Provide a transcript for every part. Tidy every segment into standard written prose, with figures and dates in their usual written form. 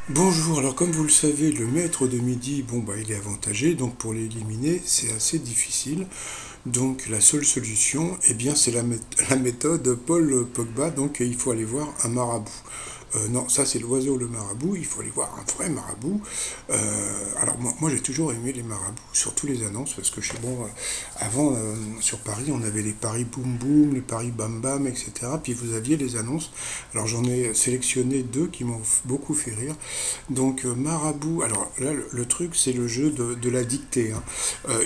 Bonjour, alors comme vous le savez, le maître de midi, bon bah il est avantagé, donc pour l'éliminer, c'est assez difficile. Donc la seule solution, eh bien c'est la méthode Paul Pogba, donc il faut aller voir un marabout. Non, ça c'est l'oiseau le marabout, il faut aller voir un vrai marabout. Alors moi j'ai toujours aimé les marabouts, surtout les annonces, parce que je sais bon, avant sur Paris on avait les paris boum boum, les paris bam bam, etc. Puis vous aviez les annonces. Alors j'en ai sélectionné deux qui m'ont beaucoup fait rire. Donc marabout, alors là le truc c'est le jeu de la dictée, hein.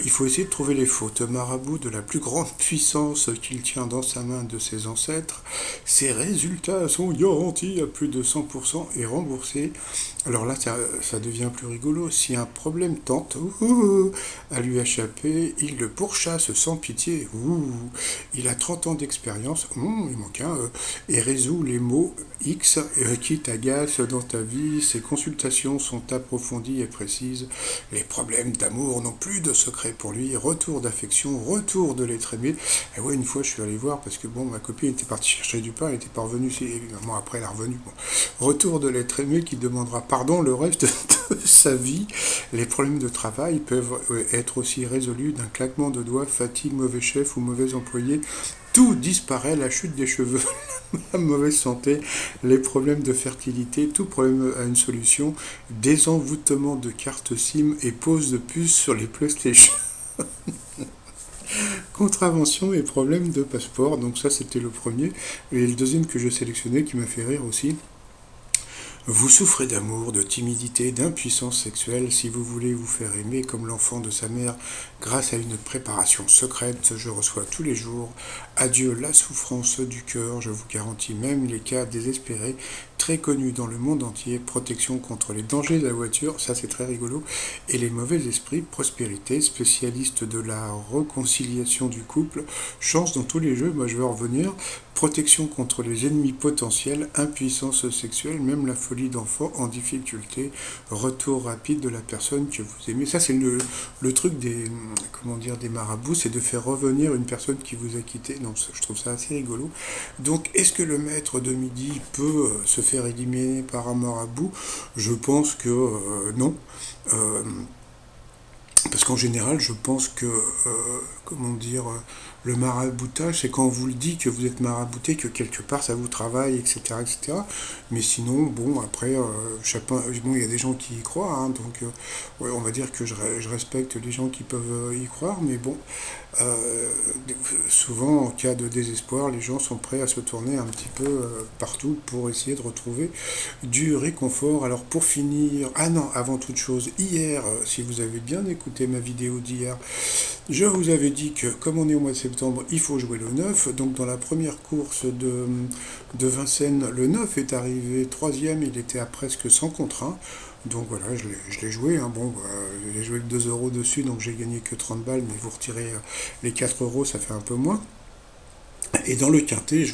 Il faut essayer de trouver les fautes. Marabout de la plus grande puissance qu'il tient dans sa main de ses ancêtres, ses résultats sont garantis à plus de 100% et remboursés. Alors là ça devient plus rigolo. Si un problème tente à lui échapper, il le pourchasse sans pitié. Il a 30 ans d'expérience, il manque un, et résout les mots X qui t'agacent dans ta vie. Ses consultations sont approfondies et précises. Les problèmes d'amour n'ont plus de secret pour lui. Retour d'affection, retour de l'être aimé. Et ouais, une fois, je suis allé voir parce que bon, ma copine était partie chercher du pain, elle était pas revenue. Évidemment, après, elle est revenue. Bon. Retour de l'être aimé qui demandera pardon le reste de sa vie. Les problèmes de travail peuvent être aussi résolus d'un claquement de doigts, fatigue, mauvais chef ou mauvais employé. Tout disparaît, la chute des cheveux, la mauvaise santé, les problèmes de fertilité, tout problème a une solution. Désenvoûtement de cartes SIM et pose de puce sur les PlayStation. Contravention et problème de passeport. Donc ça c'était le premier. Et le deuxième que je sélectionnais qui m'a fait rire aussi. Vous souffrez d'amour, de timidité, d'impuissance sexuelle. Si vous voulez vous faire aimer comme l'enfant de sa mère grâce à une préparation secrète, je reçois tous les jours. Adieu la souffrance du cœur, je vous garantis même les cas désespérés, très connus dans le monde entier. Protection contre les dangers de la voiture, ça c'est très rigolo. Et les mauvais esprits, prospérité, spécialiste de la réconciliation du couple. Chance dans tous les jeux, moi je vais en revenir. Protection contre les ennemis potentiels, impuissance sexuelle, même la folie d'enfant en difficulté, retour rapide de la personne que vous aimez. Ça, c'est le truc des, comment dire, des marabouts, c'est de faire revenir une personne qui vous a quitté. Donc, je trouve ça assez rigolo. Donc, est-ce que le maître de midi peut se faire éliminer par un marabout? Je pense que non. Euh, Parce qu'en général, je pense que, comment dire, le maraboutage, c'est quand on vous le dit que vous êtes marabouté, que quelque part ça vous travaille, etc., etc. Mais sinon, bon, après, bon, il y a des gens qui y croient, hein, donc ouais, on va dire que je respecte les gens qui peuvent y croire, mais bon, euh, souvent, en cas de désespoir, les gens sont prêts à se tourner un petit peu partout pour essayer de retrouver du réconfort. Alors pour finir, ah non, avant toute chose, hier, si vous avez bien écouté ma vidéo d'hier, je vous avais dit que comme on est au mois de septembre, il faut jouer le 9. Donc dans la première course de Vincennes, le 9 est arrivé troisième, il était à presque 100 contre 1. Donc voilà, je l'ai joué, hein. Bon, j'ai joué que 2 euros dessus, donc j'ai gagné que 30 balles, mais vous retirez les 4 euros, ça fait un peu moins. Et dans le quintet,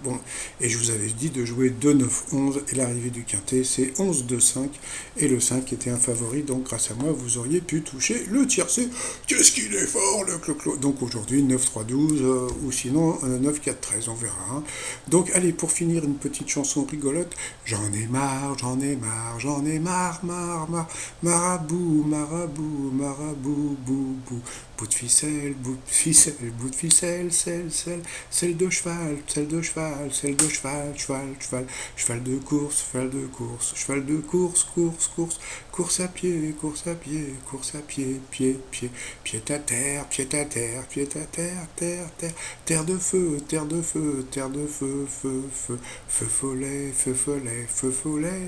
bon, et je vous avais dit de jouer 2, 9, 11, et l'arrivée du quintet, c'est 11, 2, 5, et le 5 était un favori, donc grâce à moi, vous auriez pu toucher le tiercé. Qu'est-ce qu'il est fort, le clo-clo. Donc aujourd'hui, 9, 3, 12, ou sinon 9, 4, 13, on verra, hein. Donc allez, pour finir, une petite chanson rigolote. J'en ai marre, j'en ai marre, j'en ai marre, marre, marre, marabout, marabout, marabout, bou, bou. Bout de ficelle, bout de ficelle, selle de cheval, selle de cheval, selle de cheval, cheval, cheval, cheval de course, cheval de course, cheval de course, course, course, course à pied, course à pied, course à pied, pied, pied, pied à terre, pied à terre, pied à terre, terre, terre, terre de feu, terre de feu, terre de feu, feu, feu, feu follet, feu follet, feu follet,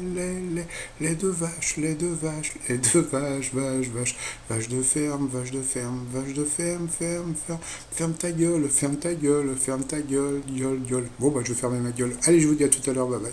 lait de vache, lait de vache, lait de vache, vache, vache, vache de ferme, vache de ferme, vache de ferme, ferme, ferme, ferme ta gueule, ferme ta gueule, ferme ta gueule, gueule, gueule. Bon, bah, je vais fermer ma gueule. Allez, je vous dis à tout à l'heure, bye bye.